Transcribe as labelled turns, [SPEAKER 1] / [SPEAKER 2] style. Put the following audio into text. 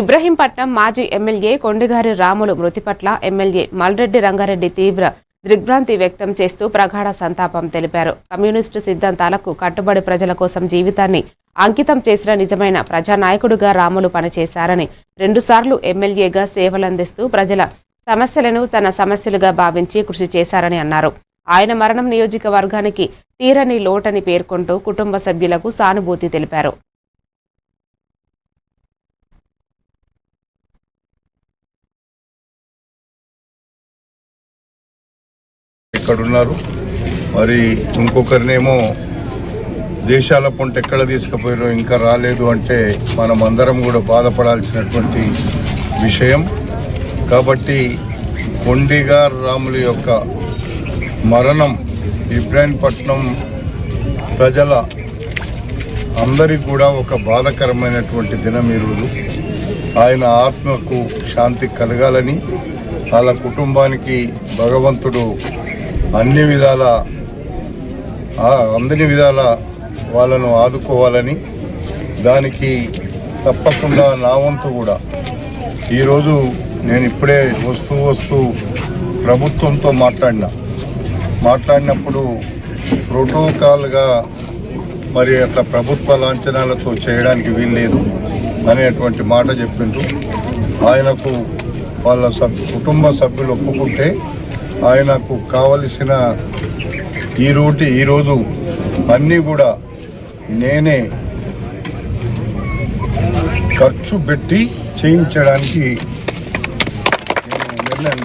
[SPEAKER 1] ఇబ్రహీంపట్నం మాజీ ఎమ్మెల్యే కొండిగారి రాములు మృతి పట్ల ఎమ్మెల్యే మల్రెడ్డి రంగారెడ్డి తీవ్ర దిగ్భ్రాంతి వ్యక్తం చేస్తూ ప్రగాఢ సంతాపం తెలిపారు. కమ్యూనిస్టు సిద్ధాంతాలకు కట్టుబడి ప్రజల కోసం జీవితాన్ని అంకితం చేసిన నిజమైన ప్రజానాయకుడిగా రాములు పనిచేశారని, 2 సార్లు ఎమ్మెల్యేగా సేవలందిస్తూ ప్రజల సమస్యలను తన సమస్యలుగా భావించి కృషి చేశారని అన్నారు. ఆయన మరణం నియోజకవర్గానికి తీరని లోటని పేర్కొంటూ కుటుంబ సభ్యులకు సానుభూతి తెలిపారు.
[SPEAKER 2] ఎక్కడున్నారు మరి ఇంకొకరినేమో దేశాల పొంట ఎక్కడ తీసుకుపోయారో ఇంకా రాలేదు అంటే మనం అందరం కూడా బాధపడాల్సినటువంటి విషయం. కాబట్టి కొండిగారి రాములు యొక్క మరణం ఇబ్రహీంపట్నం ప్రజల అందరికీ కూడా ఒక బాధాకరమైనటువంటి దినం ఈరోజు. ఆయన ఆత్మకు శాంతి కలగాలని, వాళ్ళ కుటుంబానికి భగవంతుడు అన్ని విధాల వాళ్ళను ఆదుకోవాలని, దానికి తప్పకుండా నా వంతు కూడా ఈరోజు నేను ఇప్పుడే వస్తూ ప్రభుత్వంతో మాట్లాడినప్పుడు ప్రోటోకాల్గా మరి అట్లా ప్రభుత్వ లాంఛనాలతో చేయడానికి వీల్లేదు అనేటువంటి మాట చెప్పిండ్రు. ఆయనకు వాళ్ళ కుటుంబ సభ్యులు ఒప్పుకుంటే ఆయనకు కావలసిన ఈరోజు అన్నీ కూడా నేనే ఖర్చు పెట్టి చేయించడానికి నేను నిర్ణయం